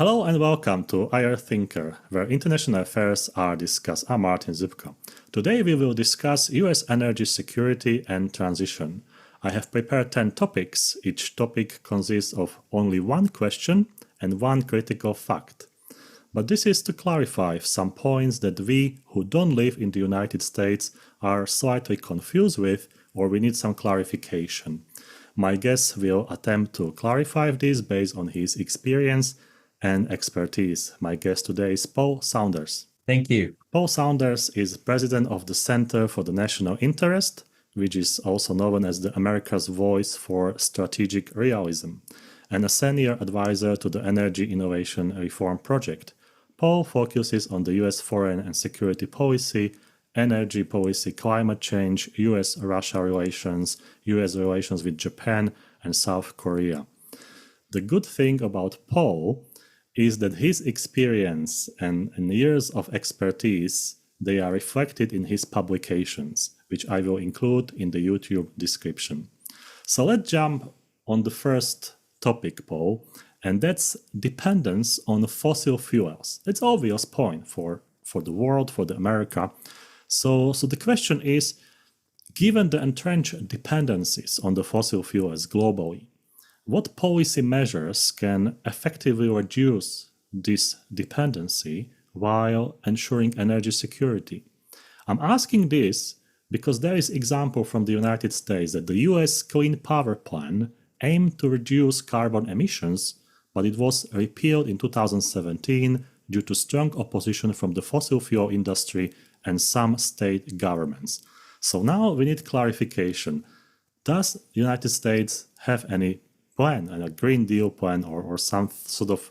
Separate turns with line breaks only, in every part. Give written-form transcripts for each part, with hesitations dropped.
Hello and welcome to IR Thinker, where international affairs are discussed. I'm Martin Zupko. Today we will discuss US energy security and transition. I have prepared 10 topics. Each topic consists of only one question and one critical fact. But this is to clarify some points that we who don't live in the United States are slightly confused with, or we need some clarification. My guest will attempt to clarify this based on his experience and expertise. My guest today is Paul Saunders.
Thank you.
Paul Saunders is president of the Center for the National Interest, which is also known as the America's Voice for Strategic Realism, and a senior advisor to the Energy Innovation Reform Project. Paul focuses on the US foreign and security policy, energy policy, climate change, US-Russia relations, US relations with Japan and South Korea. The good thing about Paul is that his experience and years of expertise, they are reflected in his publications, which I will include in the YouTube description. So let's jump on the first topic, Paul, and that's dependence on fossil fuels. That's an obvious point for the world, for the America. So the question is, given the entrenched dependencies on the fossil fuels globally, what policy measures can effectively reduce this dependency while ensuring energy security? I'm asking this because there is example from the United States that the US Clean Power Plan aimed to reduce carbon emissions, but it was repealed in 2017 due to strong opposition from the fossil fuel industry and some state governments. So now we need clarification. Does the United States have any plan, a Green Deal plan or some sort of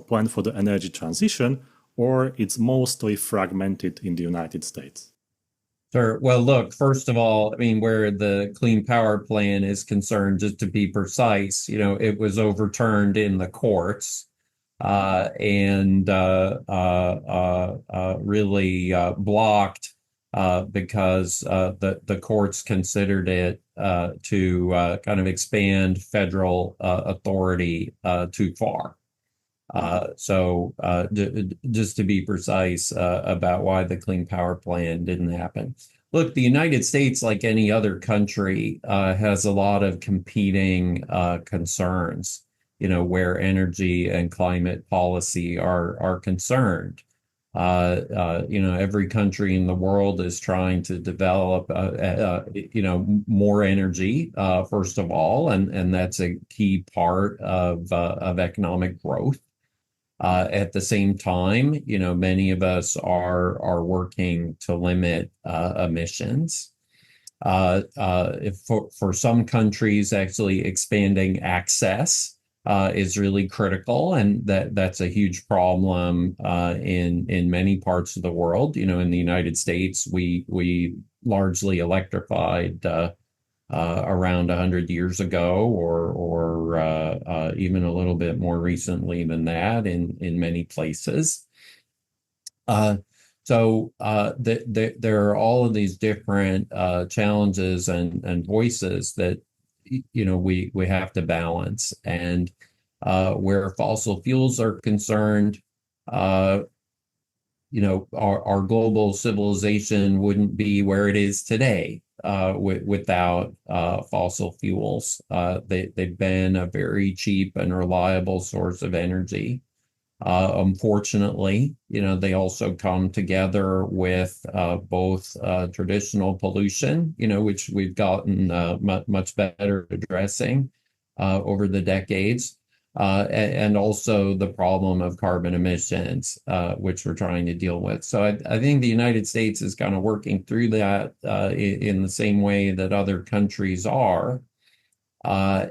plan for the energy transition, or it's mostly fragmented in the United States?
Sure. Well, look, first of all, where the Clean Power Plan is concerned, just to be precise, it was overturned in the courts and really blocked because the courts considered it to kind of expand federal authority too far. Just to be precise about why the Clean Power Plan didn't happen. Look, the United States, like any other country, has a lot of competing concerns, where energy and climate policy are concerned. Every country in the world is trying to develop, more energy, first of all, and that's a key part of economic growth. At the same time, many of us are working to limit emissions. For some countries, actually expanding access is really critical, and that's a huge problem in many parts of the world. In the United States, we largely electrified around 100 years ago, or even a little bit more recently than that in many places. There are all of these different challenges and voices that we have to balance. And where fossil fuels are concerned, our global civilization wouldn't be where it is today without fossil fuels. They've been a very cheap and reliable source of energy. Unfortunately, they also come together with both traditional pollution, which we've gotten much better at addressing over the decades, and also the problem of carbon emissions, which we're trying to deal with. So I think the United States is kind of working through that in the same way that other countries are. I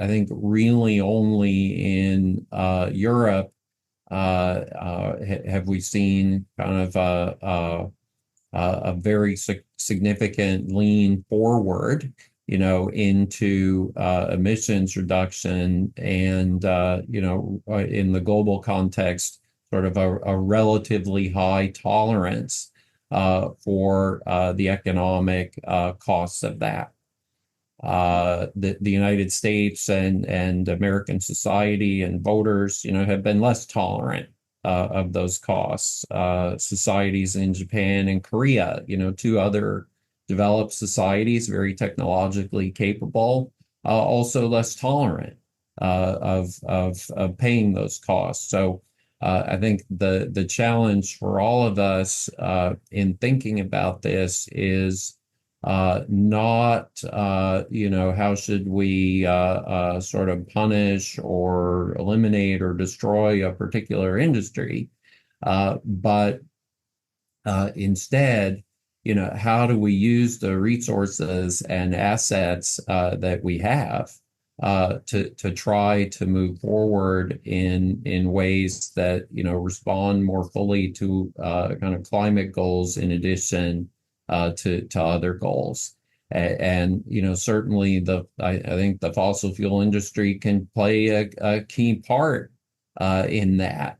think really only in Europe have we seen kind of a very significant lean forward, into emissions reduction and, in the global context, sort of a relatively high tolerance for the economic costs of that. The United States and American society and voters, have been less tolerant of those costs. Societies in Japan and Korea, two other developed societies, very technologically capable, also less tolerant of paying those costs. So I think the challenge for all of us in thinking about this is not, how should we sort of punish or eliminate or destroy a particular industry, but instead, how do we use the resources and assets that we have to try to move forward in ways that respond more fully to kind of climate goals in addition to other goals. And certainly I think the fossil fuel industry can play a key part in that.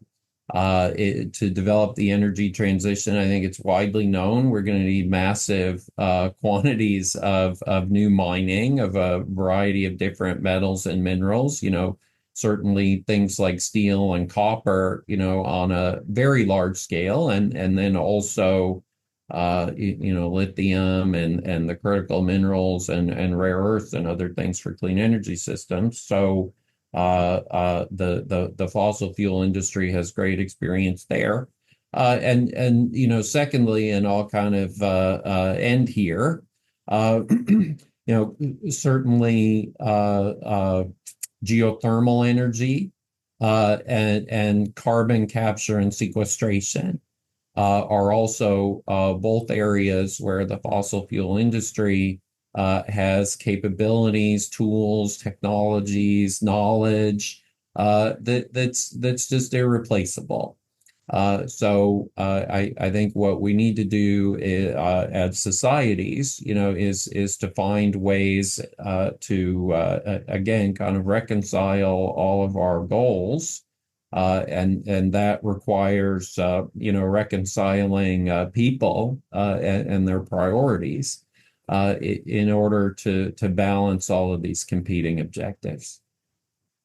To develop the energy transition, I think it's widely known we're going to need massive quantities of new mining of a variety of different metals and minerals. Certainly things like steel and copper, on a very large scale, and then also lithium and the critical minerals and rare earths and other things for clean energy systems. So the fossil fuel industry has great experience there. And secondly, and I'll kind of end here, certainly geothermal energy and carbon capture and sequestration are also both areas where the fossil fuel industry has capabilities, tools, technologies, knowledge that's just irreplaceable. So I think what we need to do as societies, is to find ways to again kind of reconcile all of our goals. And that requires, reconciling people and their priorities in order to balance all of these competing objectives.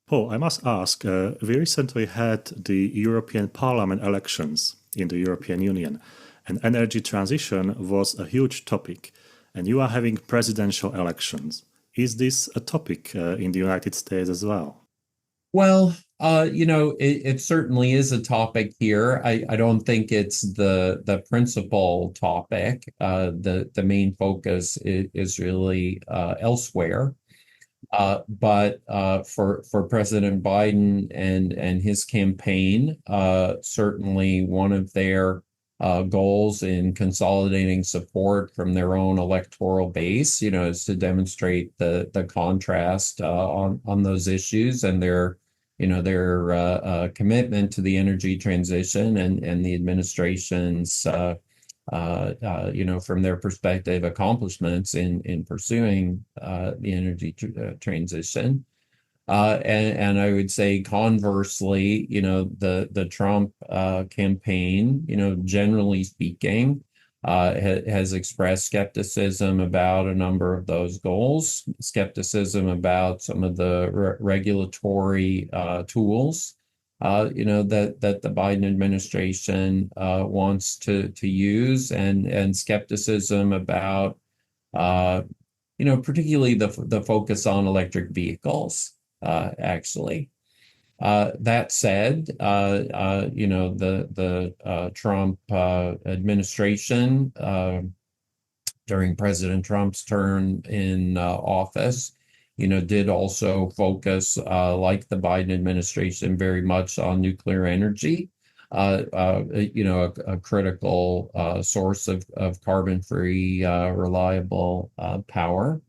Paul, I must ask, we recently had the European Parliament elections in the European Union, and energy transition was a huge topic, and you are having presidential elections. Is this a topic in the United States as well?
Well, it certainly is a topic here. I don't think it's the principal topic. The main focus is really elsewhere. But for President Biden and his campaign, certainly one of their goals in consolidating support from their own electoral base, is to demonstrate the contrast on those issues and their commitment to the energy transition and the administration's from their perspective, accomplishments in pursuing the energy transition. And I would say conversely, the Trump campaign, generally speaking, has expressed skepticism about a number of those goals, skepticism about some of the regulatory tools that the Biden administration wants to use, and skepticism about particularly the focus on electric vehicles. Actually, that said, the Trump administration during President Trump's term in office, did also focus, like the Biden administration, very much on nuclear energy, a critical source of carbon-free, reliable power.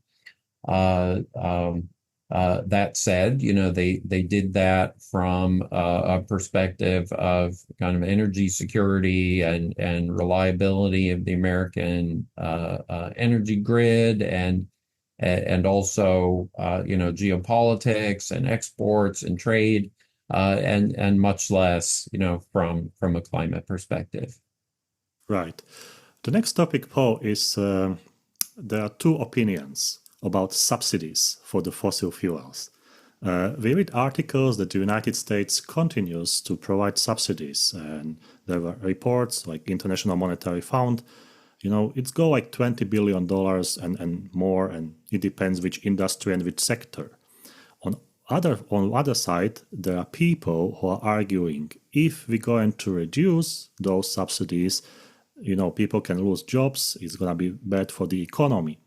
That said, they did that from a perspective of kind of energy security and reliability of the American energy grid, and also geopolitics and exports and trade, and much less from a climate perspective.
Right. The next topic, Paul, is there are two opinions about subsidies for the fossil fuels. We read articles that the United States continues to provide subsidies, and there were reports like International Monetary Fund. It's go like $20 billion and more, and it depends which industry and which sector. On the other side, there are people who are arguing if we're going to reduce those subsidies, people can lose jobs, it's going to be bad for the economy.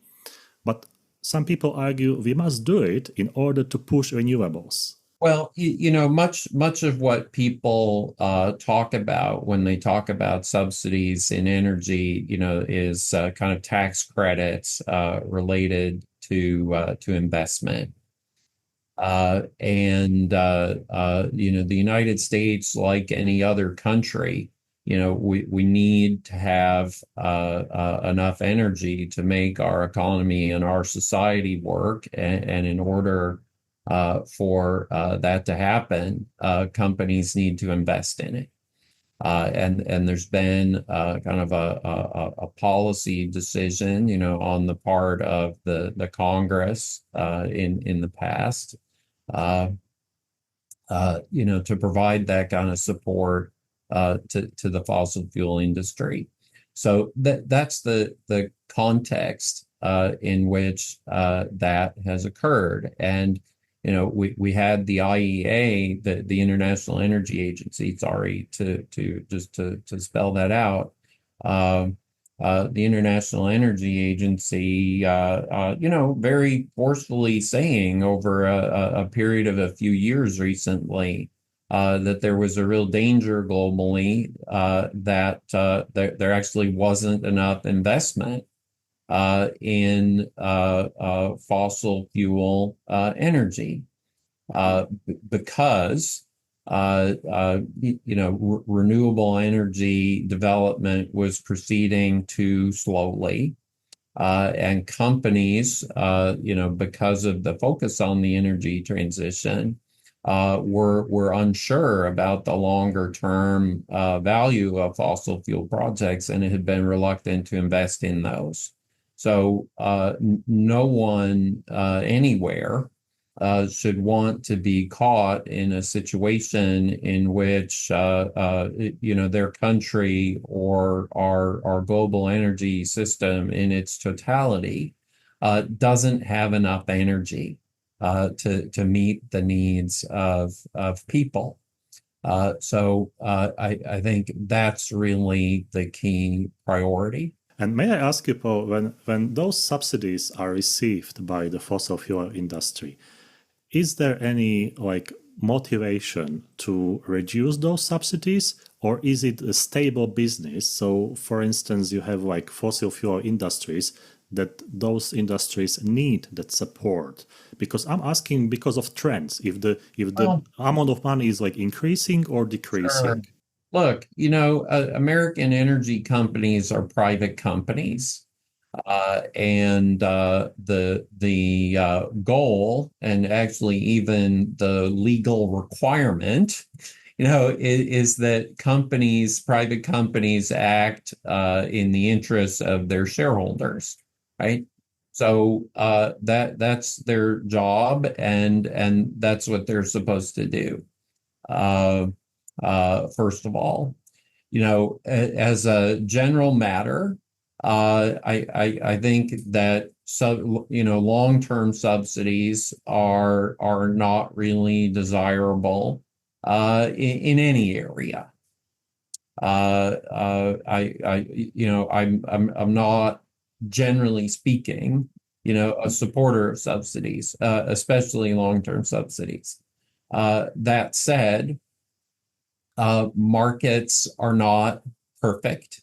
But some people argue we must do it in order to push renewables.
Well, much of what people talk about when they talk about subsidies in energy, is kind of tax credits related to investment. The United States, like any other country, we need to have enough energy to make our economy and our society work. And in order for that to happen, companies need to invest in it. And there's been kind of a policy decision, on the part of the Congress in the past, to provide that kind of support to the fossil fuel industry. So that's the context in which that has occurred. And we had the IEA, the International Energy Agency, sorry, to spell that out. The International Energy Agency, very forcefully saying over a period of a few years recently that there was a real danger globally that there actually wasn't enough investment in fossil fuel energy because renewable energy development was proceeding too slowly, and companies, because of the focus on the energy transition, were unsure about the longer term value of fossil fuel projects and had been reluctant to invest in those. So no one anywhere should want to be caught in a situation in which their country or our global energy system in its totality doesn't have enough energy to meet the needs of people. So I think that's really the key priority.
And may I ask you, Paul, when those subsidies are received by the fossil fuel industry, is there any motivation to reduce those subsidies, or is it a stable business? So, for instance, you have fossil fuel industries that those industries need that support. Because I'm asking because of trends, if the amount of money is increasing or decreasing.
Sure. Look, American energy companies are private companies. And the goal, and actually even the legal requirement, is that private companies act in the interests of their shareholders, right? So that's their job, and that's what they're supposed to do. First of all, as a general matter, I think that long-term subsidies are not really desirable in any area. I'm not, generally speaking, a supporter of subsidies, especially long-term subsidies. That said, markets are not perfect.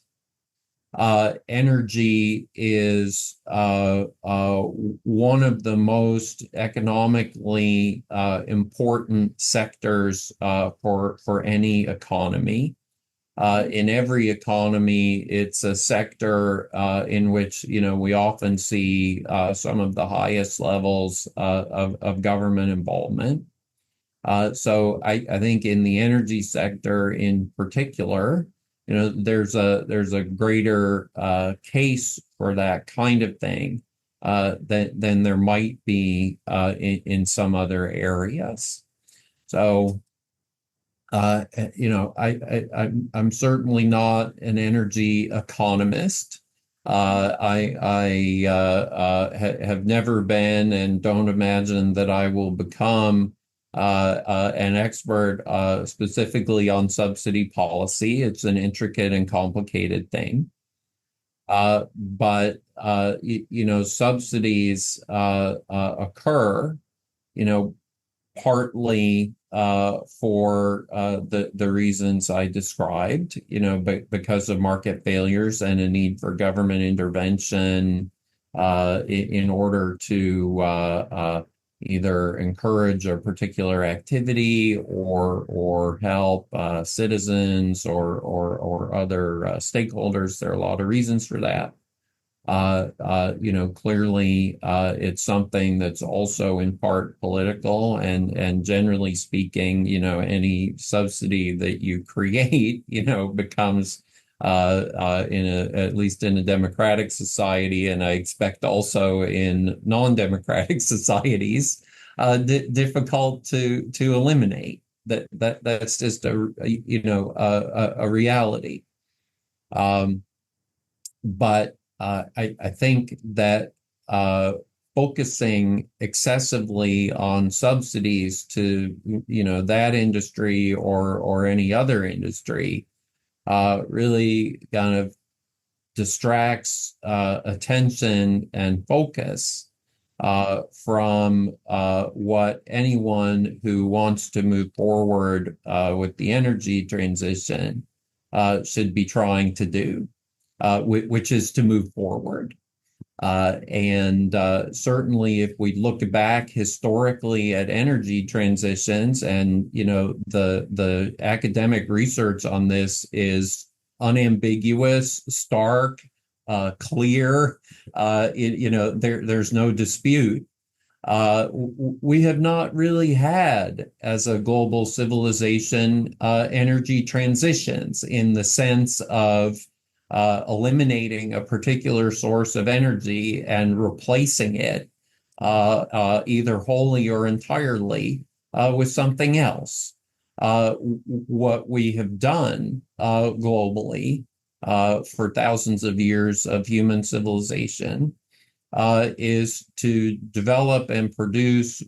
Energy is one of the most economically important sectors for any economy. In every economy, it's a sector in which we often see some of the highest levels of government involvement. So I think in the energy sector in particular, there's a greater case for that kind of thing. than there might be in some other areas. So, I'm certainly not an energy economist. I have never been and don't imagine that I will become an expert specifically on subsidy policy. It's an intricate and complicated thing. But subsidies occur, you know, partly for the reasons I described, because of market failures and a need for government intervention in order to either encourage a particular activity or help citizens or other stakeholders. There are a lot of reasons for that. Clearly, it's something that's also in part political, and generally speaking, any subsidy that you create, becomes at least in a democratic society, and I expect also in non-democratic societies, difficult to eliminate. That's just a reality. But I think that focusing excessively on subsidies to that industry or any other industry really kind of distracts attention and focus from what anyone who wants to move forward with the energy transition should be trying to do. Which is to move forward. And certainly, if we look back historically at energy transitions, and the academic research on this is unambiguous, stark, clear. There's no dispute. We have not really had, as a global civilization, energy transitions in the sense of eliminating a particular source of energy and replacing it either wholly or entirely with something else. What we have done globally for thousands of years of human civilization is to develop and produce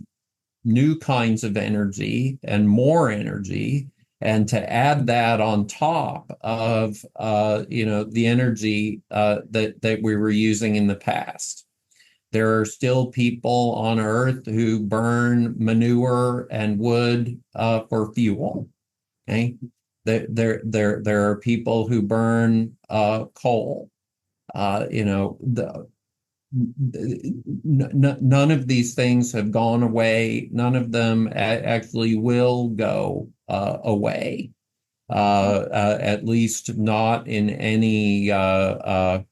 new kinds of energy and more energy, and to add that on top of the energy that we were using in the past. There are still people on Earth who burn manure and wood for fuel. Okay, there are people who burn coal. None of these things have gone away. None of them actually will go away, at least not in any kind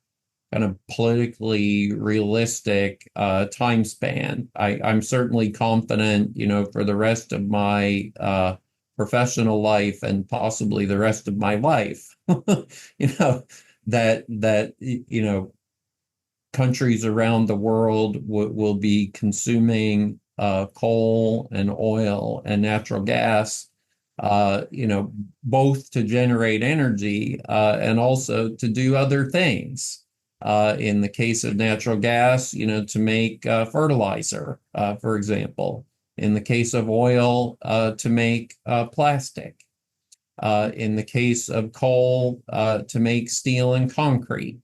of politically realistic time span. I'm certainly confident, for the rest of my professional life and possibly the rest of my life, that countries around the world will be consuming coal and oil and natural gas, both to generate energy and also to do other things. In the case of natural gas, to make fertilizer, for example. In the case of oil, to make plastic. In the case of coal, to make steel and concrete.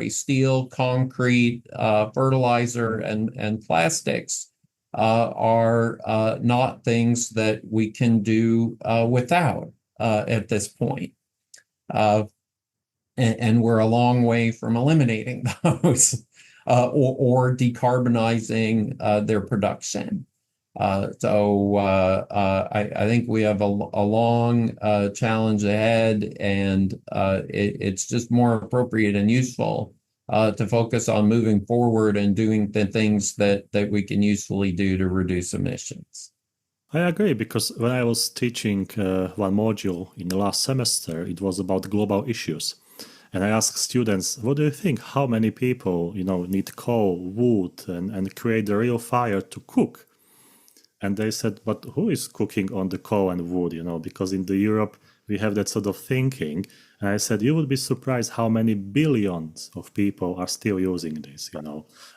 Steel, concrete, fertilizer, and plastics are not things that we can do without at this point. And we're a long way from eliminating those or decarbonizing their production. So I think we have a long challenge ahead, and it's just more appropriate and useful to focus on moving forward and doing the things that we can usefully do to reduce emissions.
I agree, because when I was teaching one module in the last semester, it was about global issues. And I ask students, what do you think? How many people, need coal, wood, and create a real fire to cook? And they said, but who is cooking on the coal and wood, because in the Europe, we have that sort of thinking. And I said, you would be surprised how many billions of people are still using this.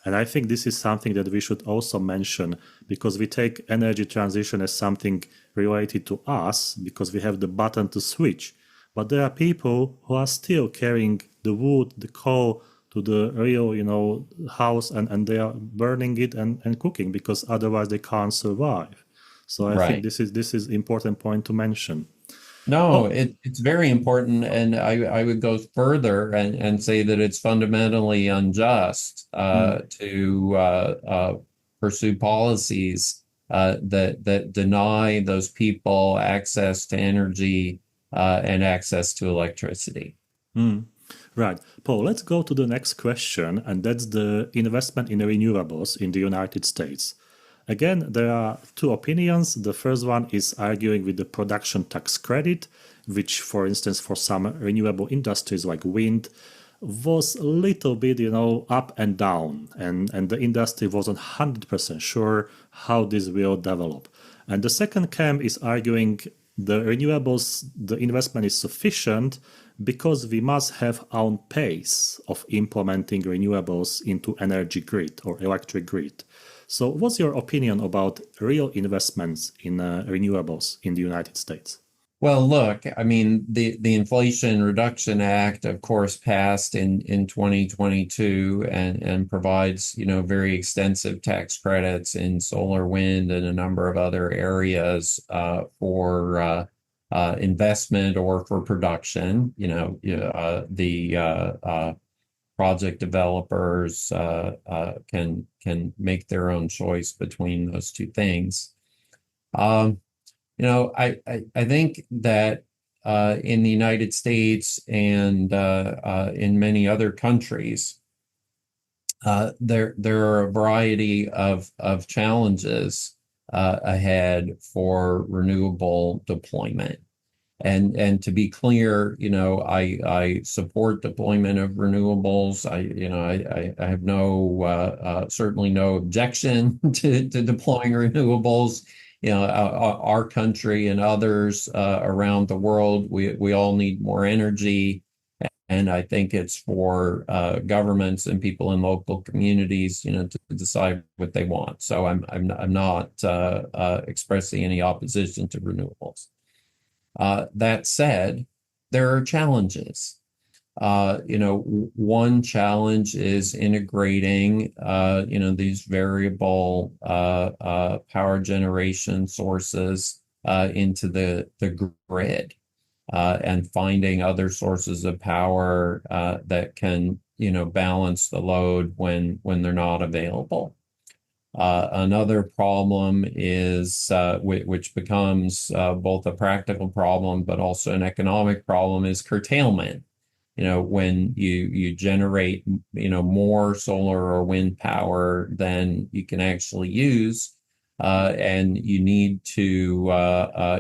And I think this is something that we should also mention because we take energy transition as something related to us because we have the button to switch. But there are people who are still carrying the wood, the coal to the real, house and they are burning it and cooking because otherwise they can't survive. So I think
Right.
this is important point to mention.
No,
Oh,
it's very important, and I would go further and say that it's fundamentally unjust
mm,
to pursue policies that deny those people access to energy and access to electricity.
mm. Right. Paul, let's go to the next question, and that's the investment in renewables in the United States. Again, there are two opinions. The first one is arguing with the production tax credit, which, for instance, for some renewable industries like wind, was a little bit, up and down, and the industry wasn't 100% sure how this will develop. And the second camp is arguing the renewables, the investment is sufficient because we must have our pace of implementing renewables into energy grid or electric grid. So, what's your opinion about real investments in renewables in the United States?
Well, look, I mean, the Inflation Reduction Act, of course, passed in 2022 and provides, very extensive tax credits in solar, wind, and a number of other areas for investment or for production. The project developers can make their own choice between those two things. Um, I think that in the United States and in many other countries, there are a variety of challenges ahead for renewable deployment. And to be clear, I support deployment of renewables. I have certainly no objection to deploying renewables. Our country and others around the world, we all need more energy. And I think it's for governments and people in local communities, to decide what they want. So I'm not expressing any opposition to renewables. That said, there are challenges. One challenge is integrating, these variable power generation sources into the grid and finding other sources of power that can, balance the load when they're not available. Another problem is, which becomes both a practical problem, but also an economic problem, is curtailment. When you generate, more solar or wind power than you can actually use, and you need to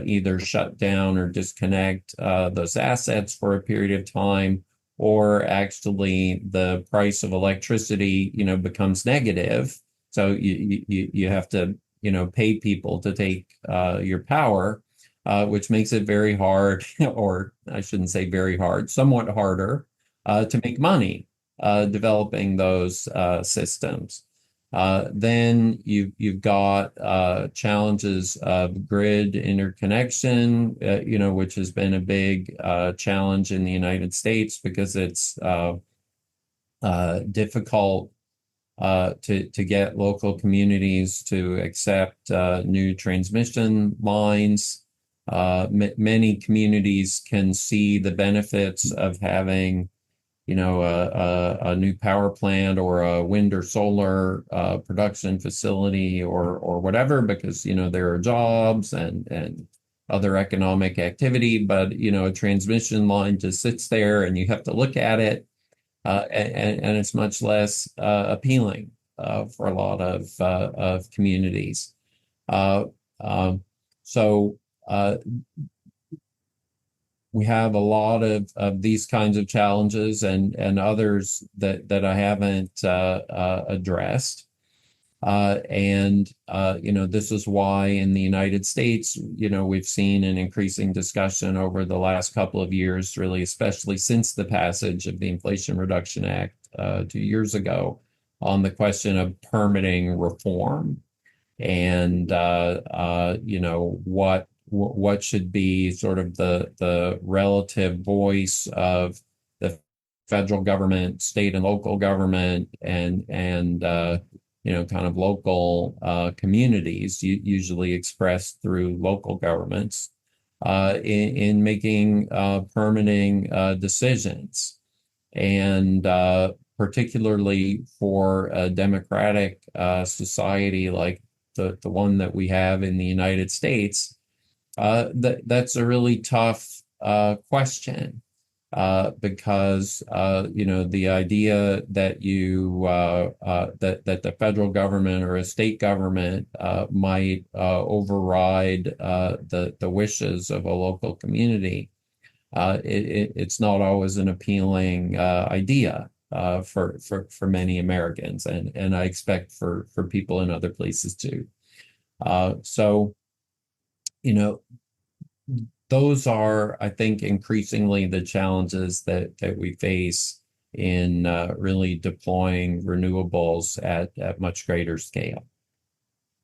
either shut down or disconnect those assets for a period of time, or actually the price of electricity, becomes negative. So you have to, pay people to take your power, which makes it very hard, or I shouldn't say very hard, somewhat harder to make money developing those systems. Then you've got challenges of grid interconnection, which has been a big challenge in the United States because it's difficult to get local communities to accept new transmission lines. Many communities can see the benefits of having, a new power plant or a wind or solar production facility or whatever, because, there are jobs and other economic activity, but, a transmission line just sits there and you have to look at it. And it's much less appealing for a lot of communities. Uh, um, so we have a lot of these kinds of challenges and others that I haven't addressed. This is why in the United States, we've seen an increasing discussion over the last couple of years, really, especially since the passage of the Inflation Reduction Act 2 years ago, on the question of permitting reform and what should be sort of the relative voice of the federal government, state and local government, and kind of local communities, usually expressed through local governments, in making permitting decisions. And particularly for a democratic society like the one that we have in the United States, that's a really tough question. Because the idea that that the federal government or a state government might override the wishes of a local community, it's not always an appealing idea for many Americans, and I expect for people in other places too. So those are, I think, increasingly the challenges that we face in really deploying renewables at much greater scale.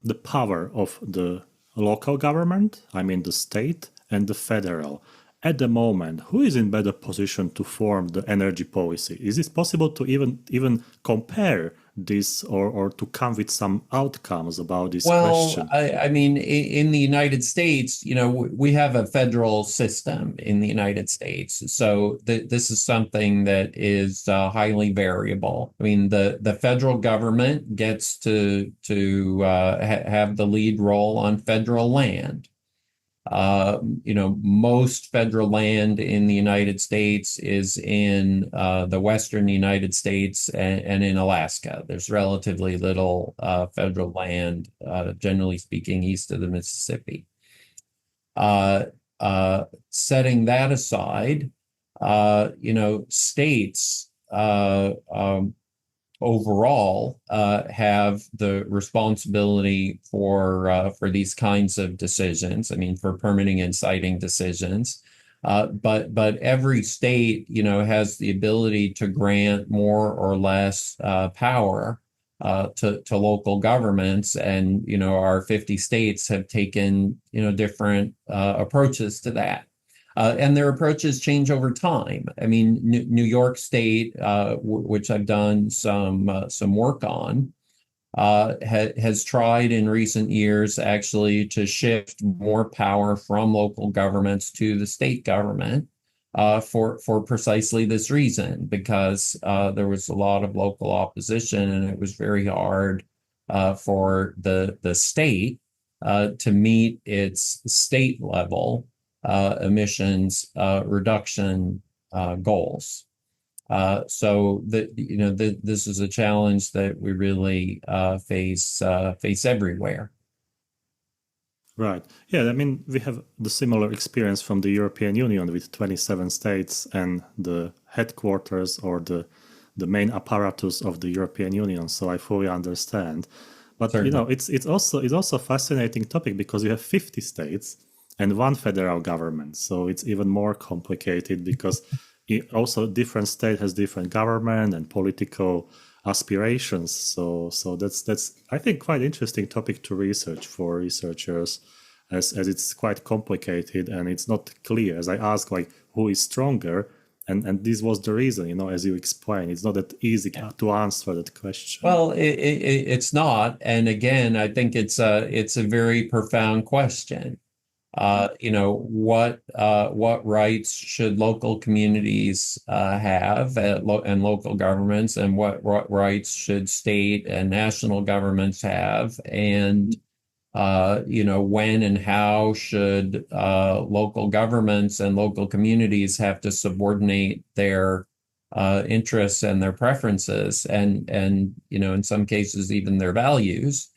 The power of the local government, I mean the state, and the federal. At the moment, who is in better position to form the energy policy? Is it possible to even compare this or to come with some outcomes about this question?
I mean, in the United States, we have a federal system in the United States. So this is something that is highly variable. I mean, the federal government gets to have the lead role on federal land. Most federal land in the United States is in the Western United States and in Alaska. There's relatively little federal land, generally speaking, east of the Mississippi. Setting that aside, states overall have the responsibility for these kinds of decisions. I mean, for permitting and siting decisions. But every state, has the ability to grant more or less power to local governments, and our 50 states have taken different approaches to that. And their approaches change over time. I mean, New York State, which I've done some work on, has tried in recent years actually to shift more power from local governments to the state government for precisely this reason, because there was a lot of local opposition, and it was very hard for the state to meet its state level emissions reduction goals. So this is a challenge that we really face everywhere.
Right. Yeah, I mean, we have the similar experience from the European Union with 27 states and the headquarters or the main apparatus of the European Union. So I fully understand. But
Certainly.
it's also a fascinating topic because you have 50 states and one federal government. So it's even more complicated because also different state has different government and political aspirations. So that's I think quite interesting topic to research for researchers, as it's quite complicated and it's not clear. As I ask, like, who is stronger? And this was the reason, as you explained, it's not that easy to answer that question.
Well, it's not. And again, I think it's a very profound question. What rights should local communities have and local governments, and what rights should state and national governments have, and when and how should local governments and local communities have to subordinate their interests and their preferences, and in some cases even their values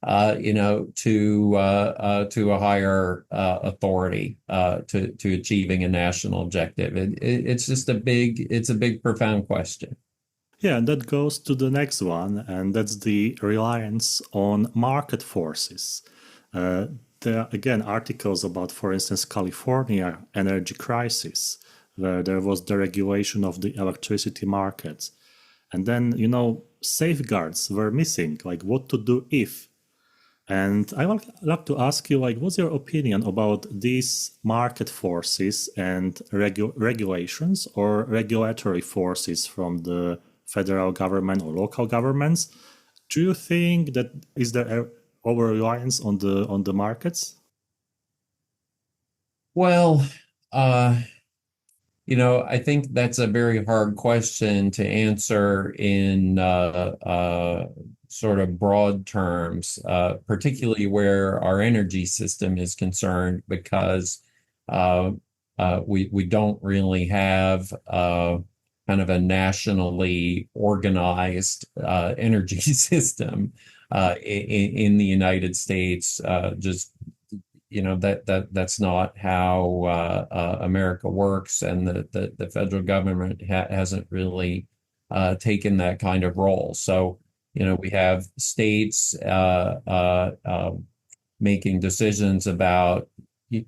to a higher authority to achieving a national objective. It's just it's a big, profound question.
Yeah, and that goes to the next one, and that's the reliance on market forces. Uh, there are again articles about, for instance, California energy crisis, where there was deregulation of the electricity markets, and then safeguards were missing, like what to do if. And I would like to ask you, like, what's your opinion about these market forces and regulations or regulatory forces from the federal government or local governments? Do you think that is there a over reliance on the markets?
Well, uh, I think that's a very hard question to answer in sort of broad terms, particularly where our energy system is concerned, because uh, we don't really have kind of a nationally organized energy system in the United States. Just that's not how America works, and the federal government hasn't really taken that kind of role. So, we have states making decisions about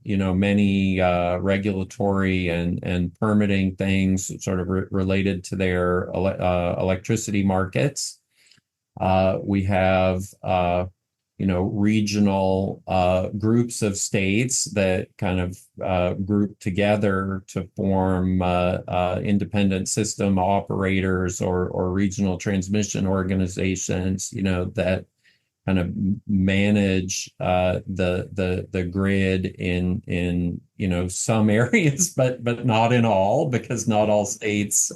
many regulatory and permitting things sort of related to their electricity markets. We have regional groups of states that kind of group together to form independent system operators or regional transmission organizations, that kind of manage the grid in some areas, but not in all, because not all states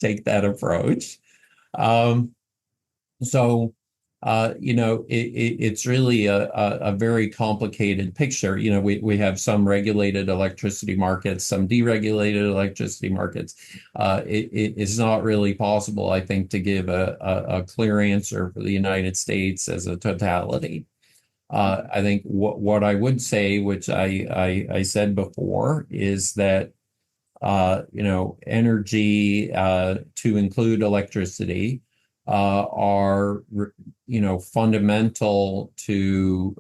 take that approach. Um, so, it's really a very complicated picture. We have some regulated electricity markets, some deregulated electricity markets. It's not really possible, I think, to give a clear answer for the United States as a totality. I think what I would say, which I said before, is that energy, to include electricity, are fundamental to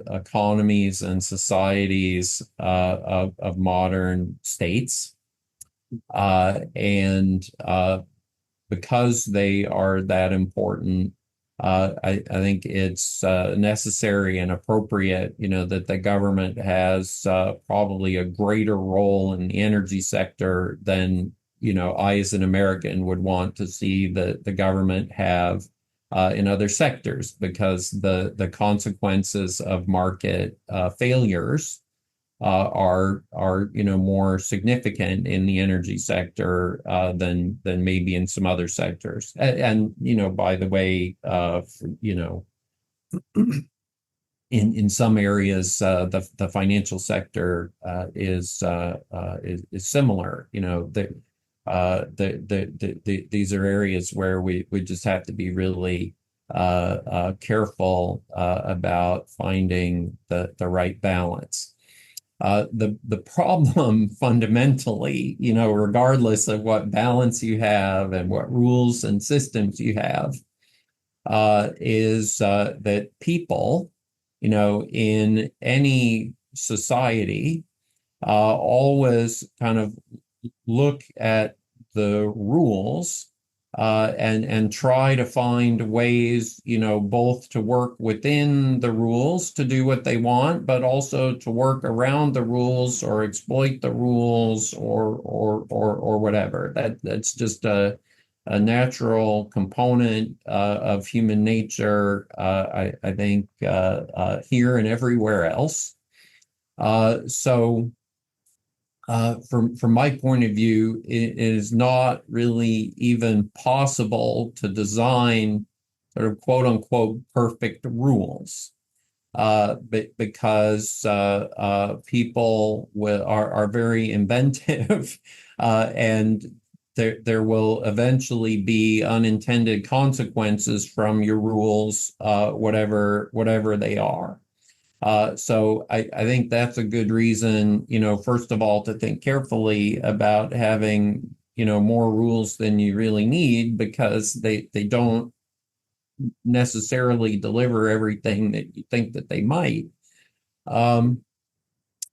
economies and societies of modern states, and because they are that important, I think it's necessary and appropriate, that the government has probably a greater role in the energy sector than, I as an American would want to see the government have in other sectors, because the consequences of market failures are more significant in the energy sector than maybe in some other sectors. And by the way, in some areas, the financial sector is similar. These are areas where we just have to be really careful about finding the right balance. The problem fundamentally, regardless of what balance you have and what rules and systems you have, is that people, in any society, always kind of look at the rules and try to find ways, both to work within the rules to do what they want, but also to work around the rules or exploit the rules or whatever. That's just a natural component of human nature, I think, here and everywhere else. So from my point of view, it is not really even possible to design sort of quote unquote perfect rules, because people are very inventive and there will eventually be unintended consequences from your rules, whatever they are. So I think that's a good reason, first of all, to think carefully about having, more rules than you really need, because they don't necessarily deliver everything that you think that they might.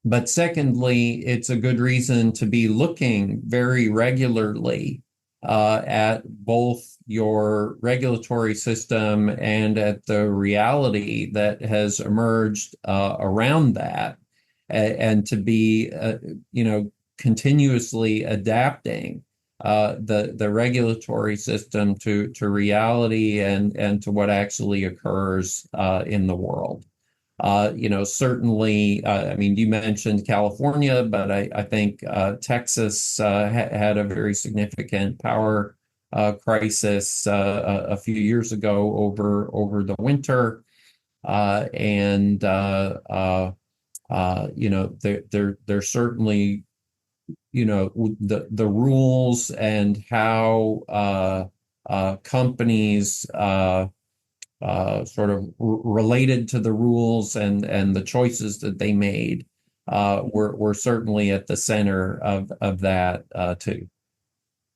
But secondly, it's a good reason to be looking very regularly at both your regulatory system and at the reality that has emerged around that, and to be, continuously adapting the regulatory system to reality and to what actually occurs in the world. Certainly, I mean, you mentioned California, but I think Texas had a very significant power crisis a few years ago over the winter. There's certainly, the rules and how companies sort of related to the rules and the choices that they made were certainly at the center of that too.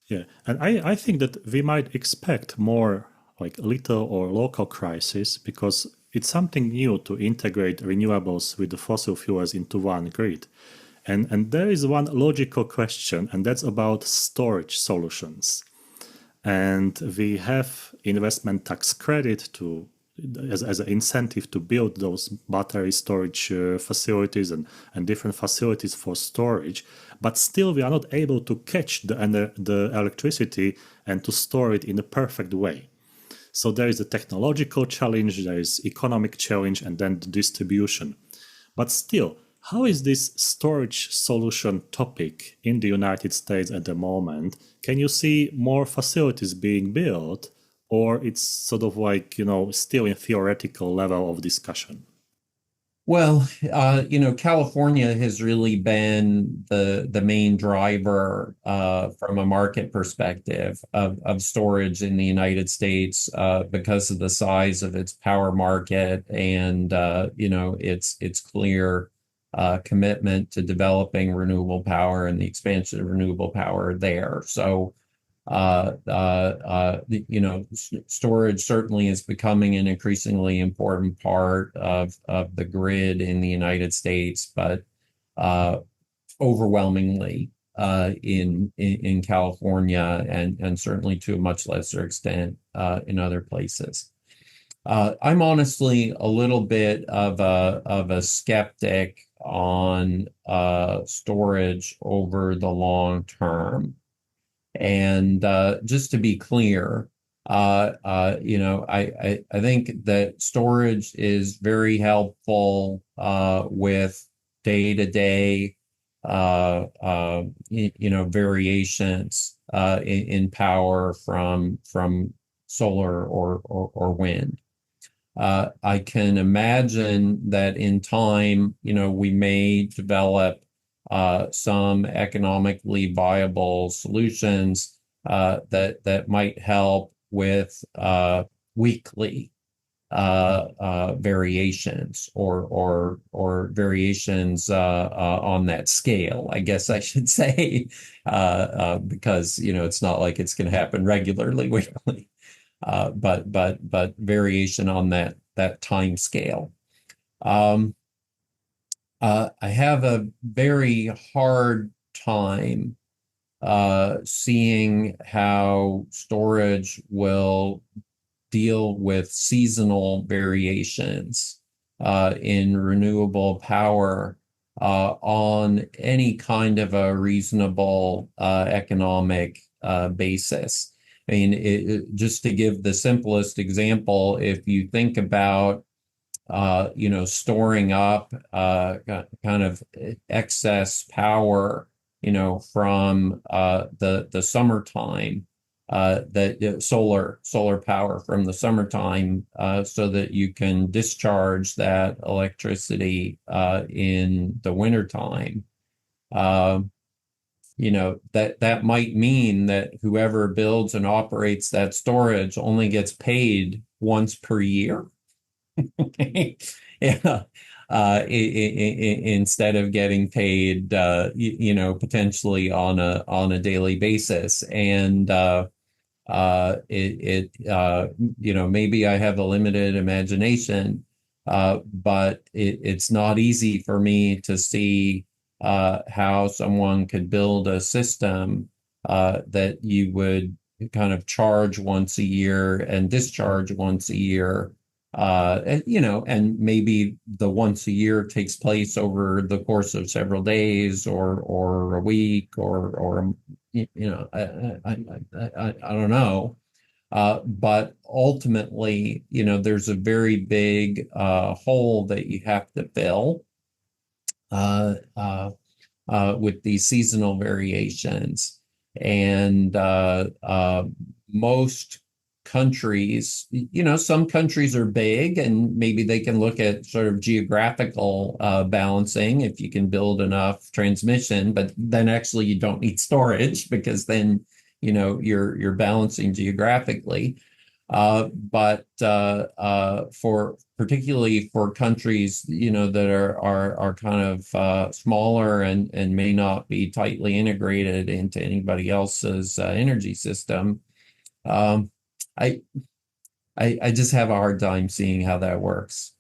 Yeah, and I think that we might expect more like little or local crisis, because it's something new to integrate renewables with the fossil fuels into one grid. And there is one logical question, and that's about storage solutions. And we have investment tax credit as an incentive to build those battery storage facilities and different facilities for storage. But still, we are not able to catch the electricity and to store it in a perfect way. So there is a technological challenge, there is economic challenge, and then the distribution. But still, how is this storage solution topic in the United States at the moment? Can you see more facilities being built, or it's sort of like, still in theoretical level of discussion?
Well, California has really been the main driver from a market perspective of storage in the United States because of the size of its power market and its clear commitment to developing renewable power and the expansion of renewable power there. So storage certainly is becoming an increasingly important part of the grid in the United States, but overwhelmingly in California and certainly to a much lesser extent in other places. I'm honestly a little bit of a skeptic on storage over the long term. And just to be clear, I think that storage is very helpful with day-to-day, variations in power from solar or wind. I can imagine that in time, we may develop some economically viable solutions that might help with weekly variations or variations on that scale, I guess I should say, because it's not like it's going to happen regularly weekly, but variation on that time scale. I have a very hard time seeing how storage will deal with seasonal variations in renewable power on any kind of a reasonable economic basis. I mean, just to give the simplest example, if you think about storing up kind of excess power, from the summertime, that solar power from the summertime, so that you can discharge that electricity in the wintertime. that might mean that whoever builds and operates that storage only gets paid once per year. Yeah. Instead of getting paid, potentially on a daily basis. And maybe I have a limited imagination, but it's not easy for me to see how someone could build a system that you would kind of charge once a year and discharge once a year. And maybe the once a year takes place over the course of several days or a week or I don't know. But ultimately, there's a very big hole that you have to fill uh, uh, with these seasonal variations. And most countries, some countries are big and maybe they can look at sort of geographical balancing if you can build enough transmission, but then actually you don't need storage because then, you're balancing geographically. But for particularly for countries, that are kind of smaller and may not be tightly integrated into anybody else's energy system, um, I, I just have a hard time seeing how that works.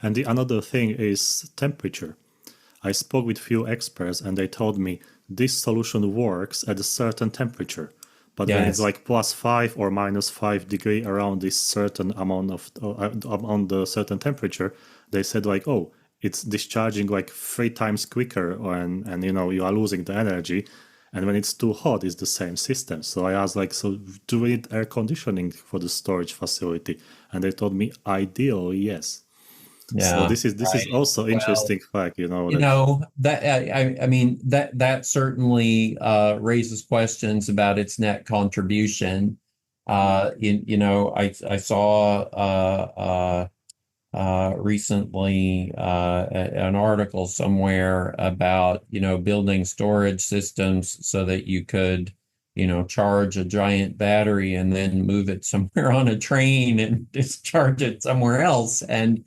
And the another thing is temperature. I spoke with few experts and they told me this solution works at a certain temperature. But when it's
Yes.
like +5 or -5 degree around this certain amount of on the certain temperature, they said like, oh, it's discharging like 3 times quicker, and you are losing the energy. And when it's too hot, it's the same system. So I asked like, so do we need air conditioning for the storage facility? And they told me, ideally, yes. So
Yeah.
this is
Right.
also
Well,
interesting fact, that
that I mean that certainly raises questions about its net contribution. I saw recently an article somewhere about building storage systems so that you could charge a giant battery and then move it somewhere on a train and discharge it somewhere else. And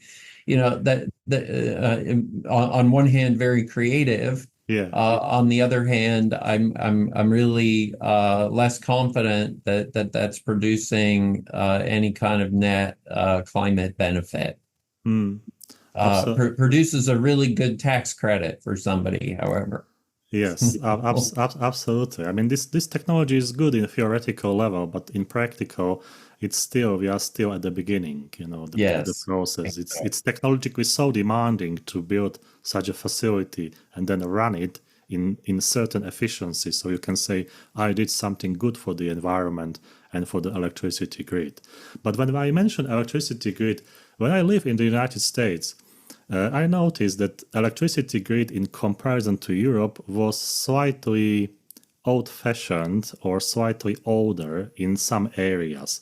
on one hand very creative.
yeah.
On the other hand, I'm really less confident that's producing any kind of net climate benefit.
Hmm. Absolutely.
Produces a really good tax credit for somebody, however.
Yes, absolutely. I mean, this technology is good in theoretical level, but in practical, we are still at the beginning, the
Yes.
process. It's technologically so demanding to build such a facility and then run it in certain efficiency. So you can say, I did something good for the environment and for the electricity grid. But when I mention electricity grid, when I live in the United States, I noticed that electricity grid in comparison to Europe was slightly old-fashioned or slightly older in some areas.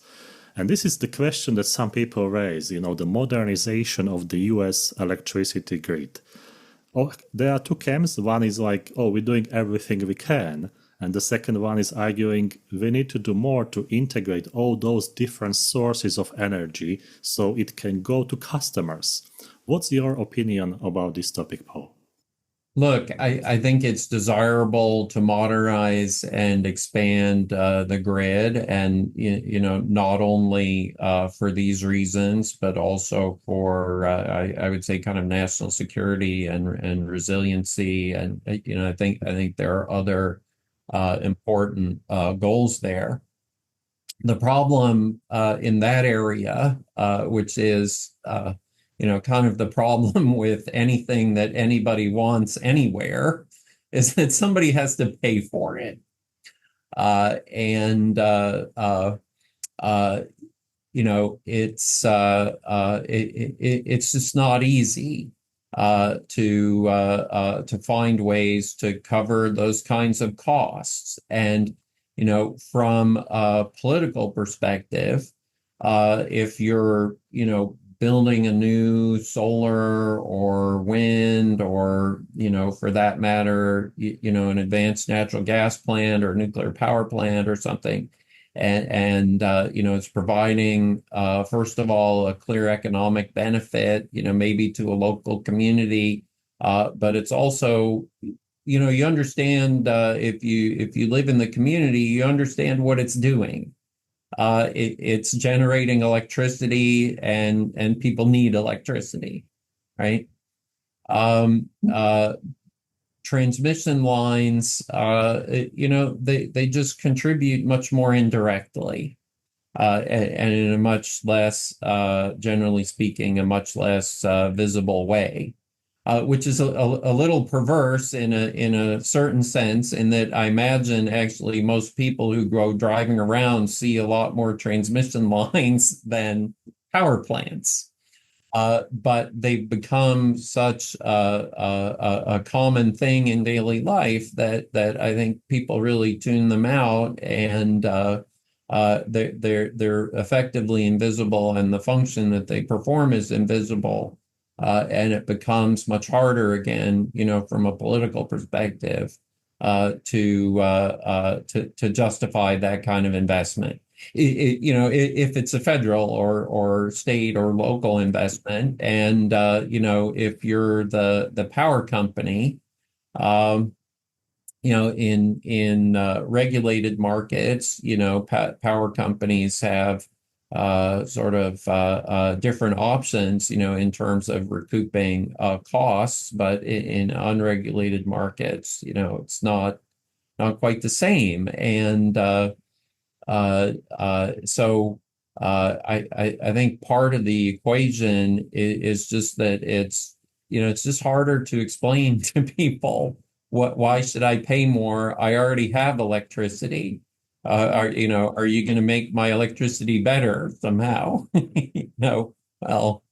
And this is the question that some people raise, the modernization of the US electricity grid. Oh, there are two camps. One is like, oh, we're doing everything we can. And the second one is arguing we need to do more to integrate all those different sources of energy so it can go to customers. What's your opinion about this topic, Paul?
Look, I think it's desirable to modernize and expand the grid, and not only for these reasons, but also for I would say kind of national security and resiliency, and I think there are other important goals there. The problem in that area, which is kind of the problem with anything that anybody wants anywhere, is that somebody has to pay for it. And it's just not easy to find ways to cover those kinds of costs. And from a political perspective, if you're building a new solar or wind or, for that matter, an advanced natural gas plant or nuclear power plant or something. And it's providing, first of all, a clear economic benefit, maybe to a local community. But it's also, you understand, if you live in the community, you understand what it's doing. It's generating electricity, and people need electricity, right? Um, uh, Transmission lines, they just contribute much more indirectly, and in a much less, generally speaking, a much less visible way. Which is a little perverse in a certain sense, in that I imagine actually most people who go driving around see a lot more transmission lines than power plants. But they've become such a common thing in daily life that I think people really tune them out, and they're effectively invisible, and the function that they perform is invisible. And it becomes much harder again, from a political perspective, to justify that kind of investment. If it's a federal or state or local investment, and if you're the power company, um, in regulated markets, power companies have sort of different options, in terms of recouping costs, but in unregulated markets, it's not quite the same. And so I think part of the equation is just that it's just harder to explain to people why should I pay more? I already have electricity. Are you going to make my electricity better somehow? No. Well,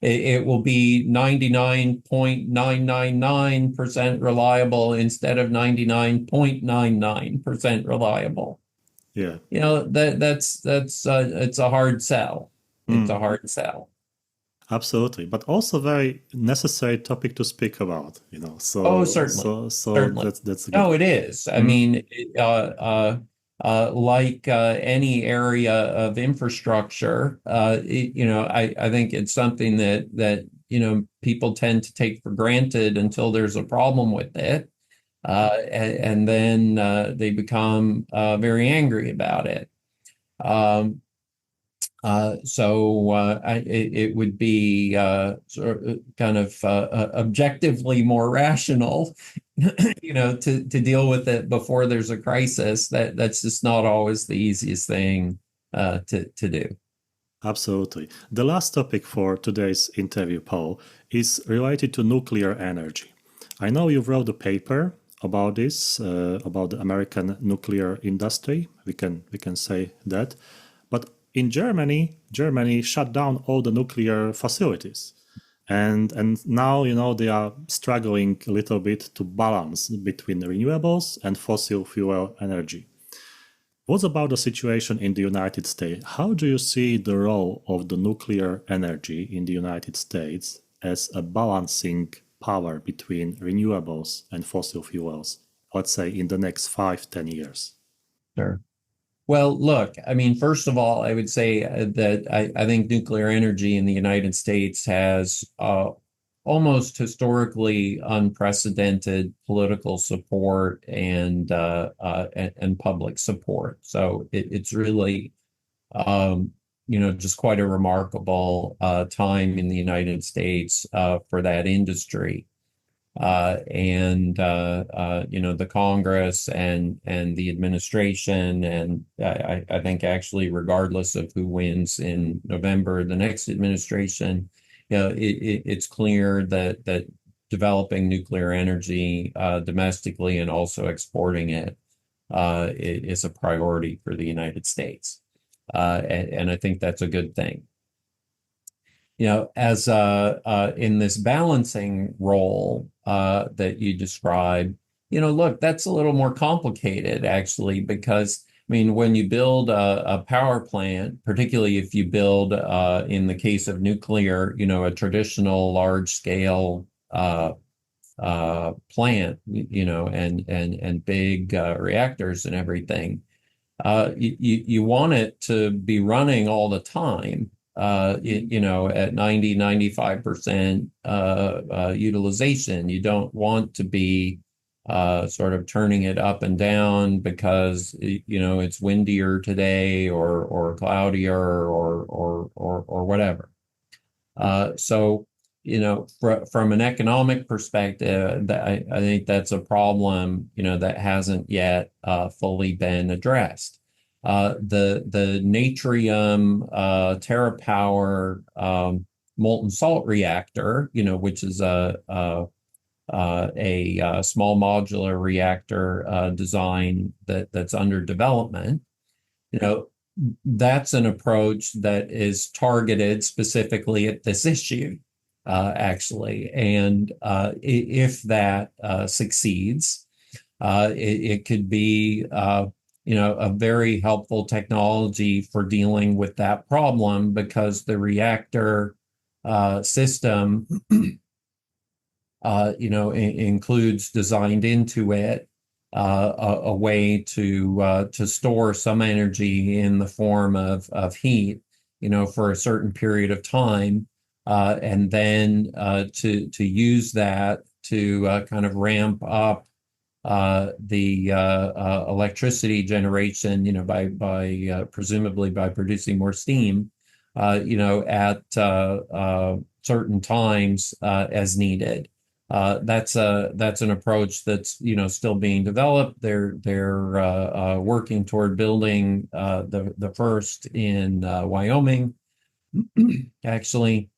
it will be 99.999% reliable instead of 99.99% reliable.
Yeah.
That's it's a hard sell. It's a hard sell.
Absolutely, but also very necessary topic to speak about.
Oh,
So
certainly, certainly.
that's good.
No, it is. I mean, like any area of infrastructure, I think it's something that people tend to take for granted until there's a problem with it, and then they become very angry about it. Um, it would be sort of kind of objectively more rational, to deal with it before there's a crisis. That's just not always the easiest thing to do.
Absolutely. The last topic for today's interview, Paul, is related to nuclear energy. I know you wrote a paper about this, about the American nuclear industry. We can say that, but in Germany shut down all the nuclear facilities, and now they are struggling a little bit to balance between renewables and fossil fuel energy. What about the situation in the United States? How do you see the role of the nuclear energy in the United States as a balancing power between renewables and fossil fuels, let's say in the next 5-10 years?
Sure. Well, look, I mean, first of all, I would say that I think nuclear energy in the United States has almost historically unprecedented political support and public support. So it's really, just quite a remarkable time in the United States for that industry. The Congress and the administration, and I think actually regardless of who wins in November, the next administration, it's clear that developing nuclear energy domestically and also exporting it is a priority for the United States, and I think that's a good thing. As in this balancing role that you described, look, that's a little more complicated actually, because mean, when you build a power plant, particularly if you build, in the case of nuclear, a traditional large scale plant, and big reactors and everything, you want it to be running all the time, at 90, 95% utilization. You don't want to be sort of turning it up and down because, it's windier today or cloudier or whatever. So, from an economic perspective, I think that's a problem, that hasn't yet fully been addressed. The Natrium TerraPower molten salt reactor, which is a small modular reactor design that's under development, you know, that's an approach that is targeted specifically at this issue, actually. And if that succeeds, it could be, a very helpful technology for dealing with that problem, because the reactor system, includes designed into it a way to store some energy in the form of heat, for a certain period of time, and then to use that to kind of ramp up the electricity generation, by presumably by producing more steam, at certain times as needed. That's an approach that's still being developed. They're working toward building the first in Wyoming, actually.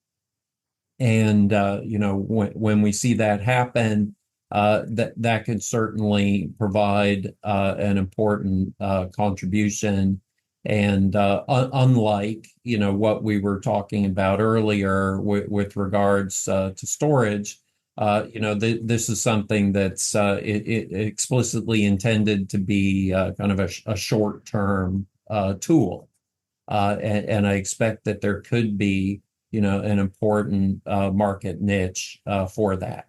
And when we see that happen, that could certainly provide an important contribution. And unlike what we were talking about earlier with regards to storage, this is something that's it explicitly intended to be kind of a short-term tool, and I expect that there could be an important market niche for that.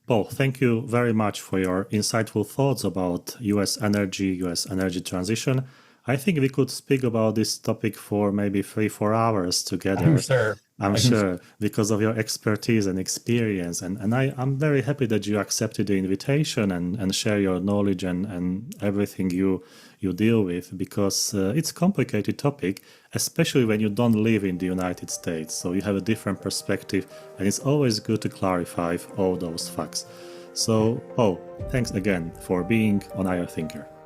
Paul, thank you very much for your insightful thoughts about US energy transition. I think we could speak about this topic for maybe 3-4 hours together.
I'm sure.
I'm sure, because of your expertise and experience. And I'm very happy that you accepted the invitation and share your knowledge and everything you deal with, because it's a complicated topic, especially when you don't live in the United States. So you have a different perspective, and it's always good to clarify all those facts. So, Paul, thanks again for being on IR Thinker.